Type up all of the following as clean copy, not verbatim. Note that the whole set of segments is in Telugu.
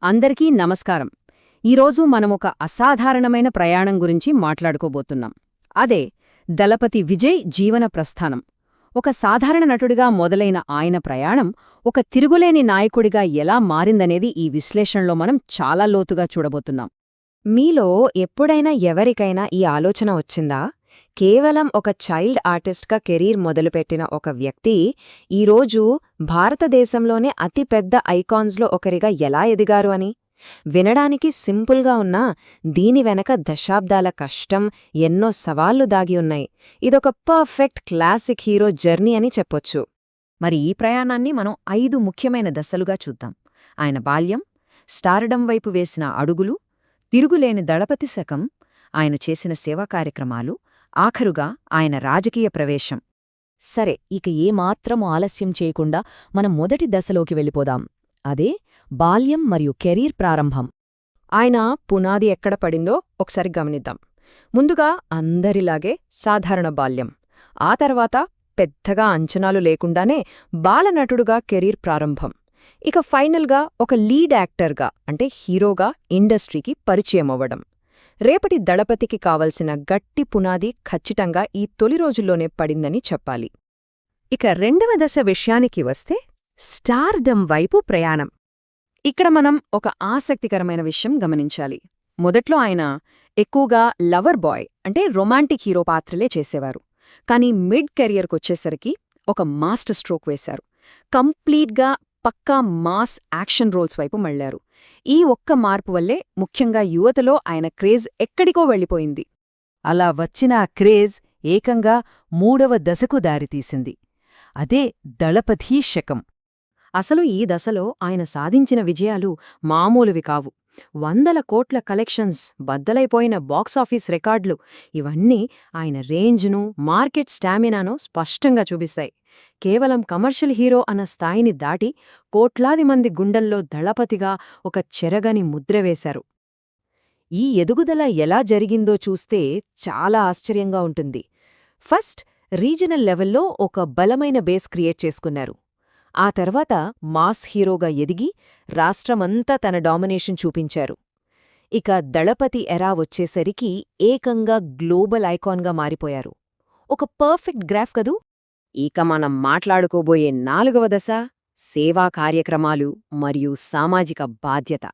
అందరికీ నమస్కారం. ఈరోజు మనమొక అసాధారణమైన ప్రయాణం గురించి మాట్లాడుకోబోతున్నాం. అదే దళపతి విజయ్ జీవన ప్రస్థానం. ఒక సాధారణ నటుడిగా మొదలైన ఆయన ప్రయాణం ఒక తిరుగులేని నాయకుడిగా ఎలా మారిందనేది ఈ విశ్లేషణలో మనం చాలా లోతుగా చూడబోతున్నాం. మీలో ఎప్పుడైనా ఎవరికైనా ఈ ఆలోచన వచ్చిందా? కేవలం ఒక చైల్డ్ ఆర్టిస్ట్గా కెరీర్ మొదలుపెట్టిన ఒక వ్యక్తి ఈరోజు భారతదేశంలోనే అతిపెద్ద ఐకాన్స్లో ఒకరిగా ఎలా ఎదిగారు అని? వినడానికి సింపుల్గా ఉన్నా దీని వెనక దశాబ్దాల కష్టం, ఎన్నో సవాళ్లు దాగి ఉన్నాయి. ఇదొక పర్ఫెక్ట్ క్లాసిక్ హీరో జర్నీ అని చెప్పొచ్చు. మరి ఈ ప్రయాణాన్ని మనం 5 ముఖ్యమైన దశలుగా చూద్దాం. ఆయన బాల్యం, స్టార్డమ్ వైపు వేసిన అడుగులు, తిరుగులేని దళపతి శకం, ఆయన చేసిన సేవా కార్యక్రమాలు, ఆఖరుగా ఆయన రాజకీయ ప్రవేశం. సరే, ఇక ఏమాత్రం ఆలస్యం చేయకుండా మనం మొదటి దశలోకి వెళ్ళిపోదాం. అదే బాల్యం మరియు కెరీర్ ప్రారంభం. ఆయన పునాది ఎక్కడ పడిందో ఒకసారి గమనిద్దాం. ముందుగా అందరిలాగే సాధారణ బాల్యం. ఆ తర్వాత పెద్దగా అంచనాలు లేకుండానే బాలనటుడుగా కెరీర్ ప్రారంభం. ఇక ఫైనల్గా ఒక లీడ్ యాక్టర్గా అంటే హీరోగా ఇండస్ట్రీకి పరిచయం అవ్వడం. రేపటి దళపతికి కావలసిన గట్టి పునాది ఖచ్చితంగా ఈ తొలి రోజుల్లోనే పడిందని చెప్పాలి. ఇక రెండవ దశ విషయానికి వస్తే స్టార్డమ్ వైపు ప్రయాణం. ఇక్కడ మనం ఒక ఆసక్తికరమైన విషయం గమనించాలి. మొదట్లో ఆయన ఎక్కువగా లవర్ బాయ్ అంటే రొమాంటిక్ హీరో పాత్రలే చేసేవారు. కానీ మిడ్ కెరియర్కొచ్చేసరికి ఒక మాస్టర్ స్ట్రోక్ వేశారు. కంప్లీట్గా పక్కా మాస్ యాక్షన్ రోల్స్ వైపు మళ్లారు. ఈ ఒక్క మార్పు వల్లే ముఖ్యంగా యువతలో ఆయన క్రేజ్ ఎక్కడికో వెళ్ళిపోయింది. అలా వచ్చిన ఆ క్రేజ్ ఏకంగా 3వ దశకు దారితీసింది. అదే దళపతి శకం. అసలు ఈ దశలో ఆయన సాధించిన విజయాలు మామూలువి కావు. 100 కోట్ల కలెక్షన్స్, బద్దలైపోయిన బాక్సాఫీస్ రికార్డులు ఇవన్నీ ఆయన రేంజ్ను, మార్కెట్ స్టామినాను స్పష్టంగా చూపిస్తాయి. కేవలం కమర్షియల్ హీరో అన్న స్థాయిని దాటి కోట్లాది మంది గుండెల్లో దళపతిగా ఒక చెరగని ముద్రవేశారు. ఈ ఎదుగుదల ఎలా జరిగిందో చూస్తే చాలా ఆశ్చర్యంగా ఉంటుంది. ఫస్ట్ రీజనల్ లెవెల్లో ఒక బలమైన బేస్ క్రియేట్ చేసుకున్నారు. ఆ తర్వాత మాస్ హీరోగా ఎదిగి రాష్ట్రమంతా తన డామినేషన్ చూపించారు. ఇక దళపతి ఎరా వచ్చేసరికి ఏకంగా గ్లోబల్ ఐకాన్గా మారిపోయారు. ఒక పర్ఫెక్ట్ గ్రాఫ్ కదూ! ఇక మనం మాట్లాడుకోబోయే 4వ దశ సేవా కార్యక్రమాలు మరియు సామాజిక బాధ్యత.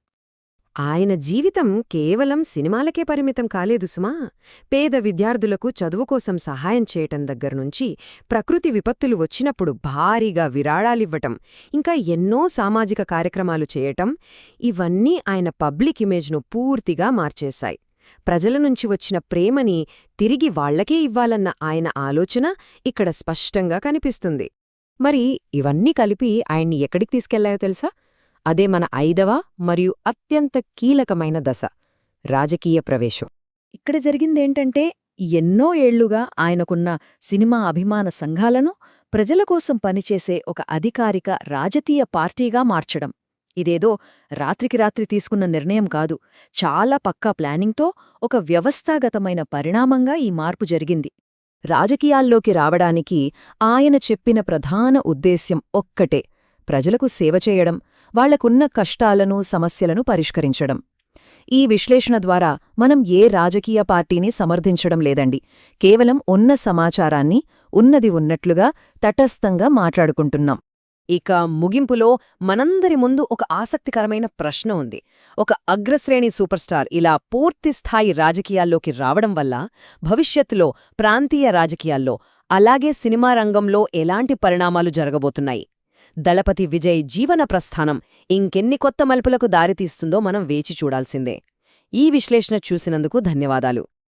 ఆయన జీవితం కేవలం సినిమాలకే పరిమితం కాలేదు సుమా. పేద విద్యార్థులకు చదువు కోసం సహాయం చేయటం దగ్గర్నుంచి ప్రకృతి విపత్తులు వచ్చినప్పుడు భారీగా విరాళాలివ్వటం, ఇంకా ఎన్నో సామాజిక కార్యక్రమాలు చేయటం, ఇవన్నీ ఆయన పబ్లిక్ ఇమేజ్ను పూర్తిగా మార్చేశాయి. ప్రజల నుంచి వచ్చిన ప్రేమని తిరిగి వాళ్లకే ఇవ్వాలన్న ఆయన ఆలోచన ఇక్కడ స్పష్టంగా కనిపిస్తుంది. మరి ఇవన్నీ కలిపి ఆయన్ని ఎక్కడికి తీసుకెళ్లాయో తెలుసా? అదే మన 5వ మరియు అత్యంత కీలకమైన దశ, రాజకీయ ప్రవేశం. ఇక్కడ జరిగిందేంటంటే ఎన్నో ఏళ్లుగా ఆయనకున్న సినిమా అభిమాన సంఘాలను ప్రజల కోసం పనిచేసే ఒక అధికారిక రాజకీయ పార్టీగా మార్చడం. ఇదేదో రాత్రికి రాత్రి తీసుకున్న నిర్ణయం కాదు. చాలా పక్కా ప్లానింగ్తో ఒక వ్యవస్థాగతమైన పరిణామంగా ఈ మార్పు జరిగింది. రాజకీయాల్లోకి రావడానికి ఆయన చెప్పిన ప్రధాన ఉద్దేశ్యం ఒక్కటే: ప్రజలకు సేవ చేయడం, వాళ్లకున్న కష్టాలను, సమస్యలను పరిష్కరించడం. ఈ విశ్లేషణ ద్వారా మనం ఏ రాజకీయ పార్టీని సమర్థించడం లేదండి. కేవలం ఉన్న సమాచారాన్ని ఉన్నది ఉన్నట్లుగా తటస్థంగా మాట్లాడుకుంటున్నాం. ఇక ముగింపులో మనందరి ముందు ఒక ఆసక్తికరమైన ప్రశ్న ఉంది. ఒక అగ్రశ్రేణి సూపర్ స్టార్ ఇలా పూర్తిస్థాయి రాజకీయాల్లోకి రావడం వల్ల భవిష్యత్తులో ప్రాంతీయ రాజకీయాల్లో, అలాగే సినిమా రంగంలో ఎలాంటి పరిణామాలు జరగబోతున్నాయి? దళపతి విజయ్ జీవన ప్రస్థానం ఇంకెన్ని కొత్త మలుపులకు దారితీస్తుందో మనం వేచి చూడాల్సిందే. ఈ విశ్లేషణ చూసినందుకు ధన్యవాదాలు.